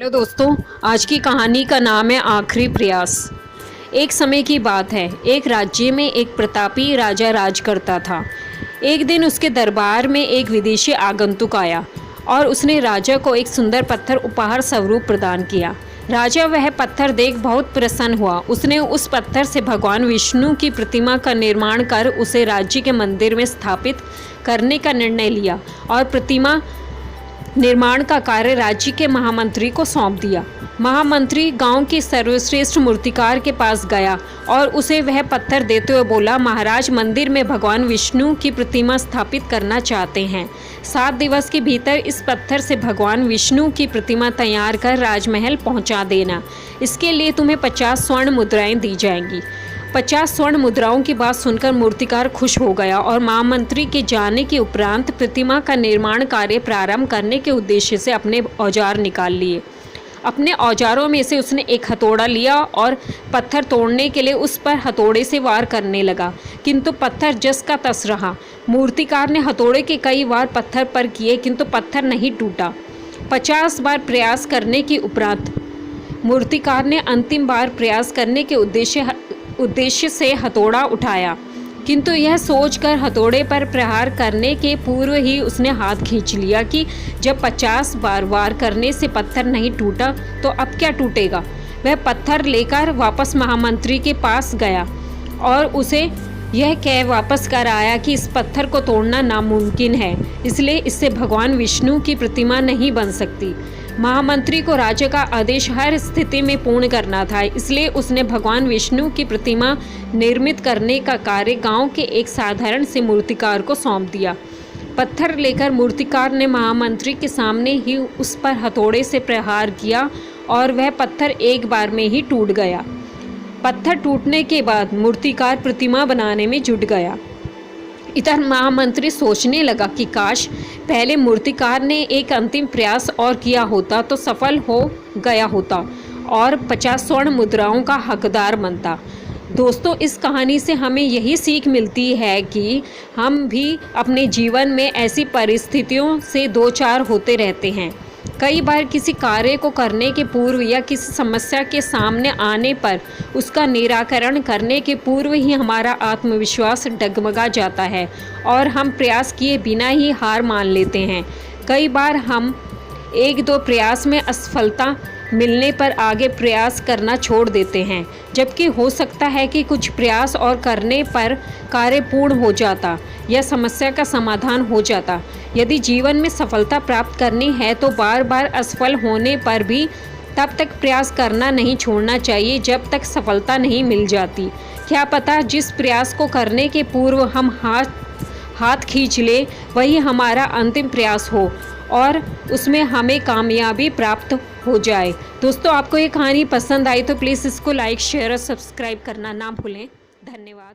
Hello दोस्तों, आज की कहानी का नाम है आखिरी प्रयास। एक समय की बात है, एक राज्य में एक प्रतापी राजा राज करता था। एक दिन उसके दरबार में एक विदेशी आगंतुक आया और उसने राजा को एक सुंदर पत्थर उपहार स्वरूप प्रदान किया। राजा वह पत्थर देख बहुत प्रसन्न हुआ। उसने उस पत्थर से भगवान विष्णु की प्रतिमा का निर्माण कर उसे राज्य के मंदिर में स्थापित करने का निर्णय लिया और प्रतिमा निर्माण का कार्य राज्य के महामंत्री को सौंप दिया। महामंत्री गांव के सर्वश्रेष्ठ मूर्तिकार के पास गया और उसे वह पत्थर देते हुए बोला, महाराज, मंदिर में भगवान विष्णु की प्रतिमा स्थापित करना चाहते हैं। 7 दिवस के भीतर इस पत्थर से भगवान विष्णु की प्रतिमा तैयार कर राजमहल पहुंचा देना। इसके लिए तुम्हें 50 स्वर्ण मुद्राएं दी जाएंगी। 50 स्वर्ण मुद्राओं की बात सुनकर मूर्तिकार खुश हो गया और महामंत्री के जाने के उपरांत प्रतिमा का निर्माण कार्य प्रारंभ करने के उद्देश्य से अपने औजार निकाल लिए। अपने औजारों में से उसने एक हथौड़ा लिया और पत्थर तोड़ने के लिए उस पर हथौड़े से वार करने लगा, किंतु पत्थर जस का तस रहा। मूर्तिकार ने हथौड़े के कई वार पत्थर पर किए, किंतु पत्थर नहीं टूटा। 50 बार प्रयास करने के उपरांत मूर्तिकार ने अंतिम बार प्रयास करने के उद्देश्य से हथौड़ा उठाया, किंतु यह सोचकर हथौड़े पर प्रहार करने के पूर्व ही उसने हाथ खींच लिया कि जब 50 बार वार करने से पत्थर नहीं टूटा तो अब क्या टूटेगा। वह पत्थर लेकर वापस महामंत्री के पास गया और उसे यह कह वापस कर आया कि इस पत्थर को तोड़ना नामुमकिन है, इसलिए इससे भगवान विष्णु की प्रतिमा नहीं बन सकती। महामंत्री को राजा का आदेश हर स्थिति में पूर्ण करना था, इसलिए उसने भगवान विष्णु की प्रतिमा निर्मित करने का कार्य गांव के एक साधारण से मूर्तिकार को सौंप दिया। पत्थर लेकर मूर्तिकार ने महामंत्री के सामने ही उस पर हथौड़े से प्रहार किया और वह पत्थर एक बार में ही टूट गया। पत्थर टूटने के बाद मूर्तिकार प्रतिमा बनाने में जुट गया। इधर महामंत्री सोचने लगा कि काश पहले मूर्तिकार ने एक अंतिम प्रयास और किया होता तो सफल हो गया होता और 50 स्वर्ण मुद्राओं का हकदार बनता। दोस्तों, इस कहानी से हमें यही सीख मिलती है कि हम भी अपने जीवन में ऐसी परिस्थितियों से दो चार होते रहते हैं। कई बार किसी कार्य को करने के पूर्व या किसी समस्या के सामने आने पर उसका निराकरण करने के पूर्व ही हमारा आत्मविश्वास डगमगा जाता है और हम प्रयास किए बिना ही हार मान लेते हैं। कई बार हम 1-2 प्रयास में असफलता मिलने पर आगे प्रयास करना छोड़ देते हैं, जबकि हो सकता है कि कुछ प्रयास और करने पर कार्य पूर्ण हो जाता या समस्या का समाधान हो जाता। यदि जीवन में सफलता प्राप्त करनी है तो बार बार असफल होने पर भी तब तक प्रयास करना नहीं छोड़ना चाहिए जब तक सफलता नहीं मिल जाती। क्या पता जिस प्रयास को करने के पूर्व हम हाथ खींच ले वही हमारा अंतिम प्रयास हो और उसमें हमें कामयाबी प्राप्त हो जाए। दोस्तों, आपको ये कहानी पसंद आई तो प्लीज़ इसको लाइक, शेयर और सब्सक्राइब करना ना भूलें। धन्यवाद।